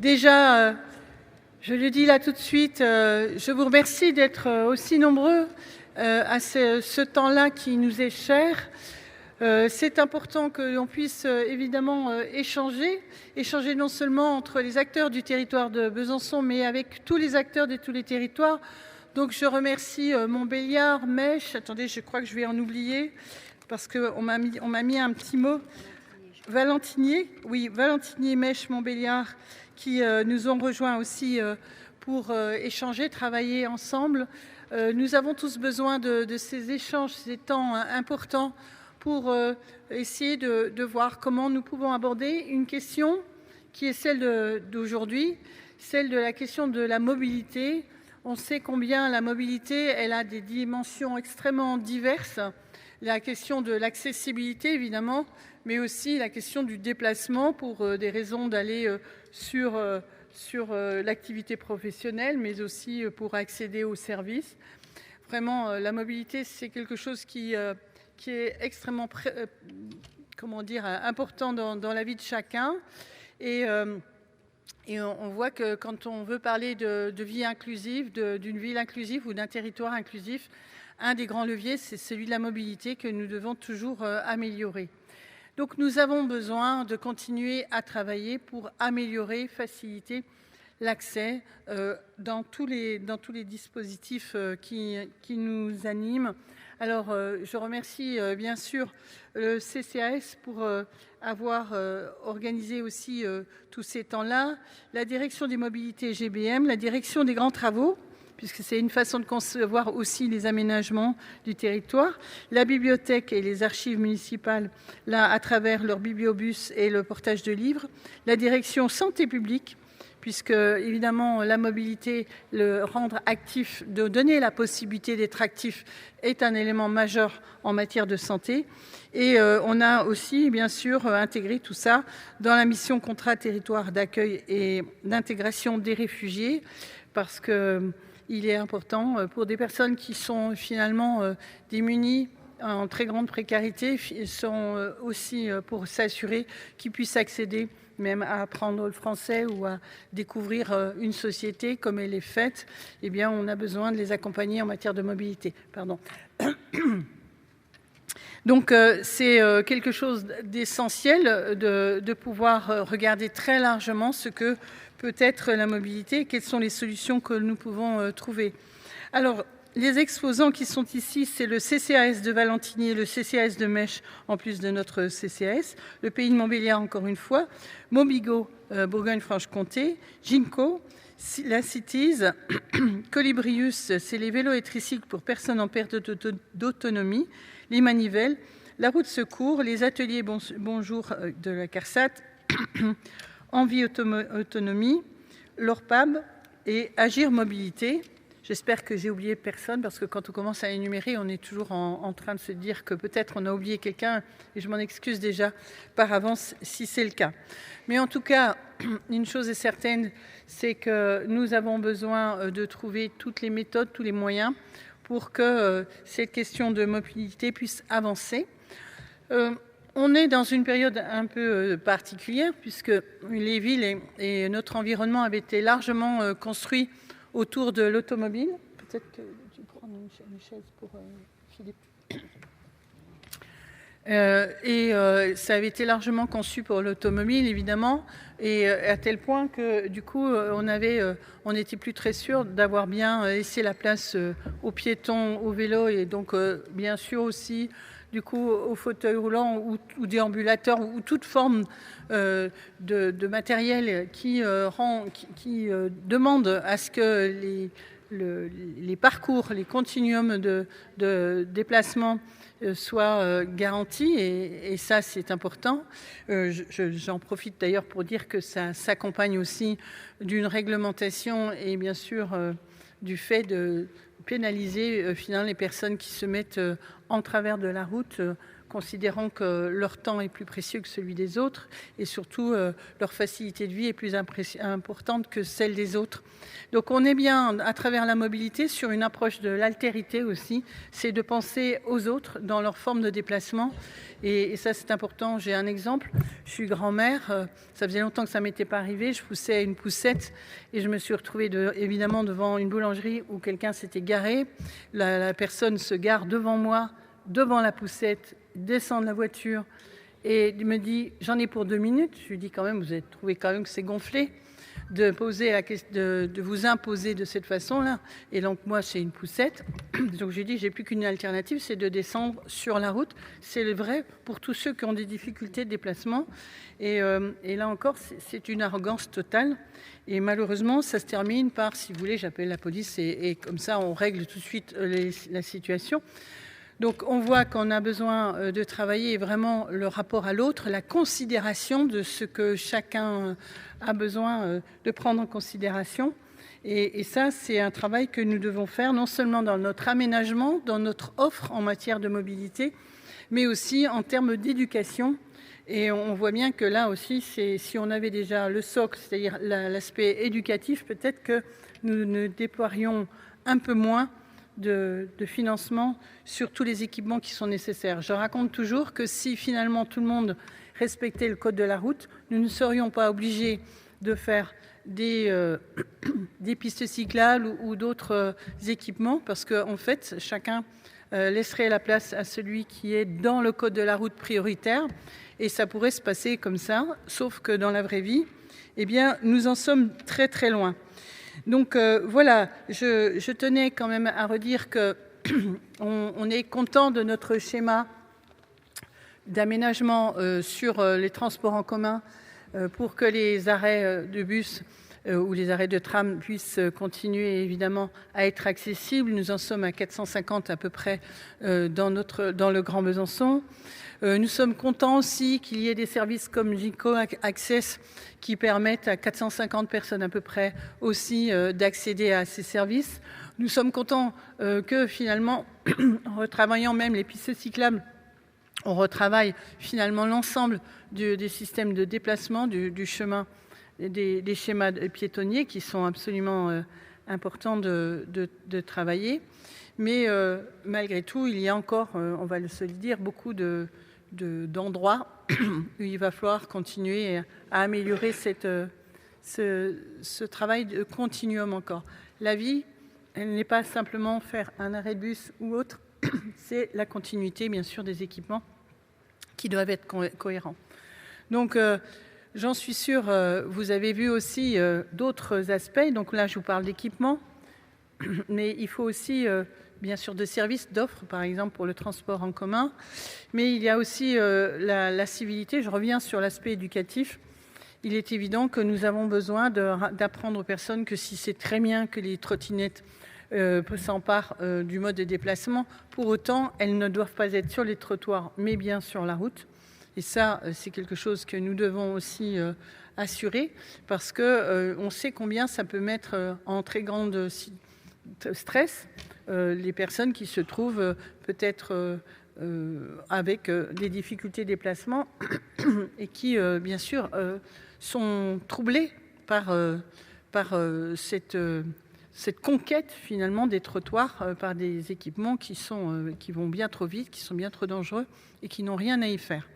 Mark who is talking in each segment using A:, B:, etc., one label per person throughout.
A: Déjà, je le dis là tout de suite, je vous remercie d'être aussi nombreux à ce temps-là qui nous est cher. C'est important que l'on puisse évidemment échanger non seulement entre les acteurs du territoire de Besançon, mais avec tous les acteurs de tous les territoires. Donc je remercie Montbéliard, Mèche, attendez, je crois que je vais en oublier, parce qu'on m'a mis un petit mot, Valentinier, oui, Valentinier, Mèche, Montbéliard, qui nous ont rejoints aussi pour échanger, travailler ensemble. Nous avons tous besoin de ces échanges, ces temps importants pour essayer de voir comment nous pouvons aborder une question qui est celle d'aujourd'hui, celle de la question de la mobilité. On sait combien la mobilité, elle a des dimensions extrêmement diverses. La question de l'accessibilité, évidemment, mais aussi la question du déplacement pour des raisons d'aller sur l'activité professionnelle, mais aussi pour accéder aux services. Vraiment, la mobilité, c'est quelque chose qui est extrêmement important dans la vie de chacun. Et on voit que quand on veut parler de vie inclusive, d'une ville inclusive ou d'un territoire inclusif, un des grands leviers, c'est celui de la mobilité que nous devons toujours améliorer. Donc nous avons besoin de continuer à travailler pour améliorer, faciliter l'accès dans tous les dispositifs qui nous animent. Alors je remercie bien sûr le CCAS pour avoir organisé aussi tous ces temps-là, la direction des mobilités GBM, la direction des grands travaux, puisque c'est une façon de concevoir aussi les aménagements du territoire, la bibliothèque et les archives municipales, là, à travers leur bibliobus et le portage de livres, la direction santé publique, puisque évidemment la mobilité, le rendre actif, de donner la possibilité d'être actif est un élément majeur en matière de santé. Et on a aussi bien sûr intégré tout ça dans la mission contrat territoire d'accueil et d'intégration des réfugiés, parce que il est important pour des personnes qui sont finalement démunies, en très grande précarité, sont aussi pour s'assurer qu'ils puissent accéder même à apprendre le français ou à découvrir une société comme elle est faite. Eh bien, on a besoin de les accompagner en matière de mobilité. Pardon. Donc, c'est quelque chose d'essentiel de pouvoir regarder très largement ce que peut être la mobilité et quelles sont les solutions que nous pouvons trouver. Alors, les exposants qui sont ici, c'est le CCAS de Valentinier, le CCAS de Mèche, en plus de notre CCAS, le Pays de Montbéliard, encore une fois, Mobigo, Bourgogne-Franche-Comté, Ginko, la CITIS, Colibrius, c'est les vélos et tricycles pour personnes en perte d'autonomie, les manivelles, la route secours, les ateliers Bonjour de la CARSAT, Envie Autonomie, l'ORPAB et Agir Mobilité. J'espère que j'ai oublié personne, parce que quand on commence à énumérer, on est toujours en train de se dire que peut-être on a oublié quelqu'un, et je m'en excuse déjà par avance si c'est le cas. Mais en tout cas, une chose est certaine, c'est que nous avons besoin de trouver toutes les méthodes, tous les moyens pour que cette question de mobilité puisse avancer. On est dans une période un peu particulière, puisque les villes et notre environnement avaient été largement construits autour de l'automobile. Peut-être que tu prends une chaise pour Philippe. Ça avait été largement conçu pour l'automobile, évidemment, et à tel point que du coup, on n'était plus très sûr d'avoir bien laissé la place aux piétons, aux vélos, et donc bien sûr aussi du coup aux fauteuils roulants ou déambulateurs ou toute forme de matériel qui demande à ce que les parcours, les continuums de déplacement soient garantis, et ça c'est important. J'en profite d'ailleurs pour dire que ça s'accompagne aussi d'une réglementation et bien sûr du fait de pénaliser finalement les personnes qui se mettent en travers de la route considérant que leur temps est plus précieux que celui des autres et surtout leur facilité de vie est plus importante que celle des autres. Donc on est bien, à travers la mobilité, sur une approche de l'altérité aussi, c'est de penser aux autres dans leur forme de déplacement. Et ça, c'est important. J'ai un exemple. Je suis grand-mère. Ça faisait longtemps que ça ne m'était pas arrivé. Je poussais une poussette et je me suis retrouvée évidemment devant une boulangerie où quelqu'un s'était garé. La personne se gare devant moi, devant la poussette, descend de la voiture et me dit « j'en ai pour 2 minutes ». Je lui dis quand même, vous avez trouvé quand même que c'est gonflé de vous imposer de cette façon-là. Et donc moi, c'est une poussette. Donc j'ai dit, j'ai plus qu'une alternative, c'est de descendre sur la route. C'est vrai pour tous ceux qui ont des difficultés de déplacement. Et là encore, c'est une arrogance totale. Et malheureusement, ça se termine par, si vous voulez, j'appelle la police et comme ça, on règle tout de suite la situation. Donc on voit qu'on a besoin de travailler vraiment le rapport à l'autre, la considération de ce que chacun a besoin de prendre en considération. Et ça, c'est un travail que nous devons faire non seulement dans notre aménagement, dans notre offre en matière de mobilité, mais aussi en termes d'éducation. Et on voit bien que là aussi, si on avait déjà le socle, c'est-à-dire l'aspect éducatif, peut-être que nous ne déploierions un peu moins de financement sur tous les équipements qui sont nécessaires. Je raconte toujours que si finalement tout le monde respectait le code de la route, nous ne serions pas obligés de faire des pistes cyclables ou d'autres équipements parce qu'en fait, chacun laisserait la place à celui qui est dans le code de la route prioritaire et ça pourrait se passer comme ça, sauf que dans la vraie vie, eh bien, nous en sommes très très loin. Donc voilà, je tenais quand même à redire qu'on est content de notre schéma d'aménagement sur les transports en commun pour que les arrêts de bus ou les arrêts de tram puissent continuer évidemment à être accessibles. Nous en sommes à 450 à peu près dans le Grand Besançon. Nous sommes contents aussi qu'il y ait des services comme Ginko Access qui permettent à 450 personnes à peu près aussi d'accéder à ces services. Nous sommes contents que finalement, en retravaillant même les pistes cyclables, on retravaille finalement l'ensemble des systèmes de déplacement, du chemin, des schémas piétonniers qui sont absolument importants de travailler. Mais malgré tout, il y a encore, on va se le dire, beaucoup d'endroits où il va falloir continuer à améliorer ce travail de continuum encore. La vie, elle n'est pas simplement faire un arrêt de bus ou autre, c'est la continuité, bien sûr, des équipements qui doivent être cohérents. Donc, j'en suis sûre, vous avez vu aussi d'autres aspects. Donc là, je vous parle d'équipements, mais il faut aussi bien sûr de services, d'offres, par exemple pour le transport en commun. Mais il y a aussi la civilité. Je reviens sur l'aspect éducatif. Il est évident que nous avons besoin d'apprendre aux personnes que si c'est très bien que les trottinettes s'emparent du mode de déplacement, pour autant, elles ne doivent pas être sur les trottoirs, mais bien sur la route. Et ça, c'est quelque chose que nous devons aussi assurer, parce qu'on sait combien ça peut mettre en très grand stress les personnes qui se trouvent peut-être avec des difficultés de déplacement et qui, bien sûr, sont troublées par cette conquête finalement des trottoirs par des équipements qui vont bien trop vite, qui sont bien trop dangereux et qui n'ont rien à y faire.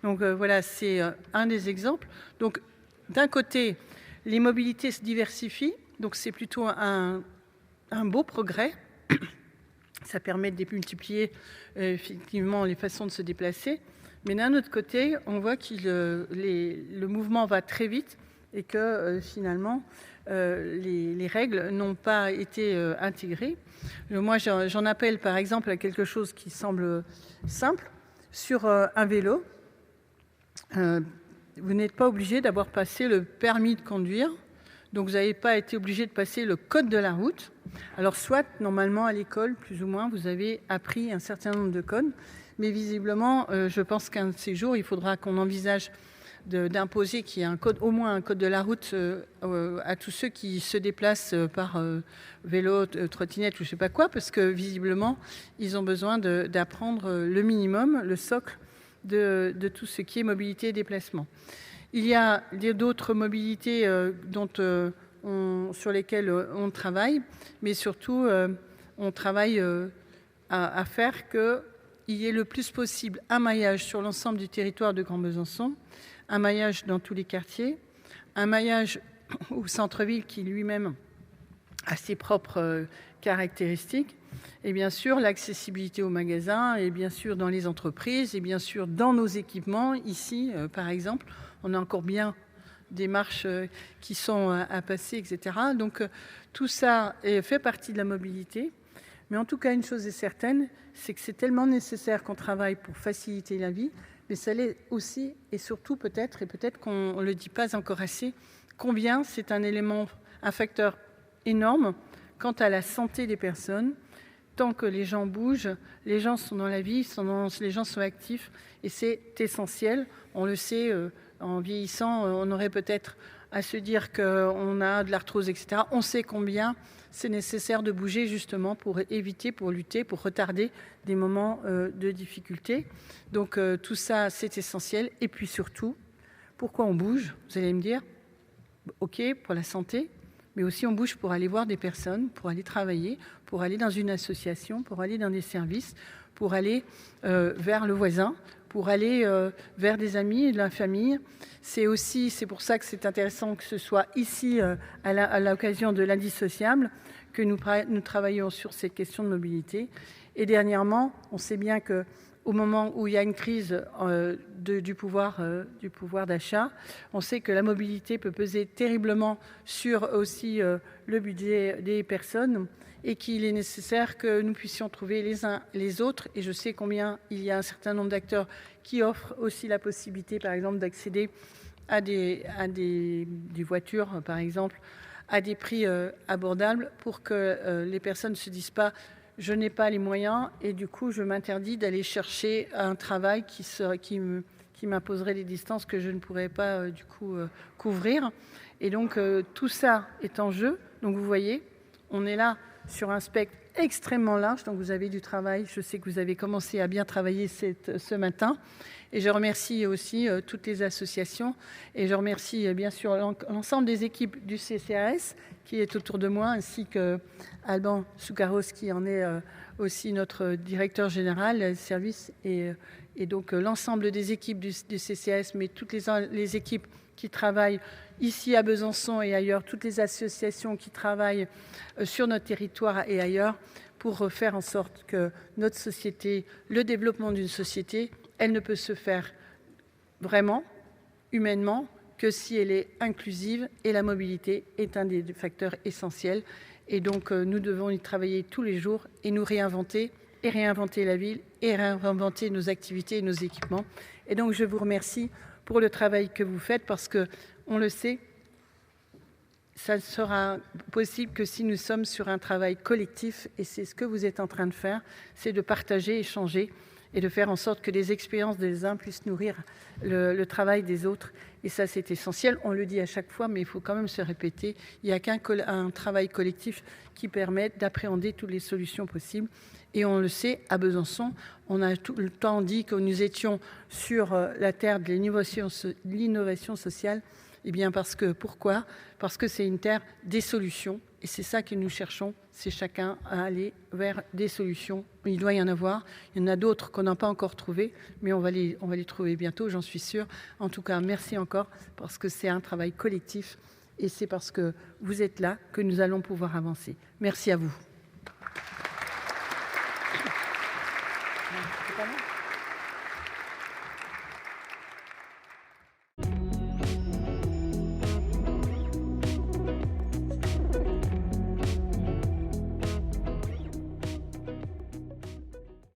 A: Donc voilà, c'est un des exemples. Donc d'un côté, les mobilités se diversifient, donc c'est plutôt un beau progrès. Ça permet de démultiplier effectivement les façons de se déplacer. Mais d'un autre côté, on voit que le mouvement va très vite et que finalement, les règles n'ont pas été intégrées. Moi, j'en appelle par exemple à quelque chose qui semble simple. Sur un vélo, vous n'êtes pas obligé d'avoir passé le permis de conduire. Donc, vous n'avez pas été obligé de passer le code de la route. Alors, soit, normalement, à l'école, plus ou moins, vous avez appris un certain nombre de codes. Mais visiblement, je pense qu'un de ces jours, il faudra qu'on envisage d'imposer qu'il y ait au moins un code de la route à tous ceux qui se déplacent par vélo, trottinette ou je ne sais pas quoi, parce que visiblement, ils ont besoin d'apprendre le minimum, le socle de tout ce qui est mobilité et déplacement. Il y a d'autres mobilités sur lesquelles on travaille, mais surtout, on travaille à faire qu'il y ait le plus possible un maillage sur l'ensemble du territoire de Grand Besançon, un maillage dans tous les quartiers, un maillage au centre-ville qui lui-même a ses propres caractéristiques, et bien sûr l'accessibilité aux magasins, et bien sûr dans les entreprises, et bien sûr dans nos équipements. Ici, par exemple, on a encore bien des marches qui sont à passer, etc. Donc tout ça fait partie de la mobilité. Mais en tout cas, une chose est certaine, c'est que c'est tellement nécessaire qu'on travaille pour faciliter la vie, mais ça l'est aussi et surtout peut-être, et peut-être qu'on ne le dit pas encore assez, combien c'est un facteur énorme quant à la santé des personnes. Tant que les gens bougent, les gens sont dans la vie, les gens sont actifs, et c'est essentiel. On le sait, en vieillissant, on aurait peut-être à se dire qu'on a de l'arthrose, etc. On sait combien c'est nécessaire de bouger justement pour éviter, pour lutter, pour retarder des moments de difficulté. Donc tout ça, c'est essentiel. Et puis surtout, pourquoi on bouge? Vous allez me dire, ok, pour la santé, mais aussi on bouge pour aller voir des personnes, pour aller travailler, pour aller dans une association, pour aller dans des services, pour aller vers le voisin, pour aller vers des amis et de la famille. C'est pour ça que c'est intéressant que ce soit ici, à l'occasion de l'indissociable, que nous travaillons sur ces questions de mobilité. Et dernièrement, on sait bien qu'au moment où il y a une crise du pouvoir d'achat, on sait que la mobilité peut peser terriblement sur aussi le budget des personnes, et qu'il est nécessaire que nous puissions trouver les uns les autres. Et je sais combien il y a un certain nombre d'acteurs qui offrent aussi la possibilité, par exemple, d'accéder à des voitures, par exemple, à des prix abordables, pour que les personnes ne se disent pas « je n'ai pas les moyens et du coup je m'interdis d'aller chercher un travail qui m'imposerait des distances que je ne pourrais pas couvrir ». Et donc tout ça est en jeu. Donc vous voyez, on est là sur un spectre extrêmement large, donc vous avez du travail. Je sais que vous avez commencé à bien travailler ce matin, et je remercie aussi toutes les associations, et je remercie bien sûr l'ensemble des équipes du CCAS qui est autour de moi, ainsi que Alban Soukaros qui en est aussi notre directeur général service, et donc l'ensemble des équipes du CCAS, mais toutes les équipes qui travaillent ici à Besançon et ailleurs, toutes les associations qui travaillent sur notre territoire et ailleurs, pour faire en sorte que notre société, le développement d'une société, elle ne peut se faire vraiment, humainement, que si elle est inclusive, et la mobilité est un des facteurs essentiels. Et donc nous devons y travailler tous les jours et nous réinventer la ville, et réinventer nos activités et nos équipements. Et donc je vous remercie pour le travail que vous faites, parce que, on le sait, ça ne sera possible que si nous sommes sur un travail collectif, et c'est ce que vous êtes en train de faire, c'est de partager, échanger, et de faire en sorte que les expériences des uns puissent nourrir le travail des autres. Et ça, c'est essentiel. On le dit à chaque fois, mais il faut quand même se répéter. Il n'y a qu'un travail collectif qui permet d'appréhender toutes les solutions possibles. Et on le sait, à Besançon, on a tout le temps dit que nous étions sur la terre de l'innovation sociale. Eh bien pourquoi ? Parce que c'est une terre des solutions, et c'est ça que nous cherchons, c'est chacun à aller vers des solutions. Il doit y en avoir, il y en a d'autres qu'on n'a pas encore trouvées, mais on va les trouver bientôt, j'en suis sûre. En tout cas, merci encore, parce que c'est un travail collectif, et c'est parce que vous êtes là que nous allons pouvoir avancer. Merci à vous.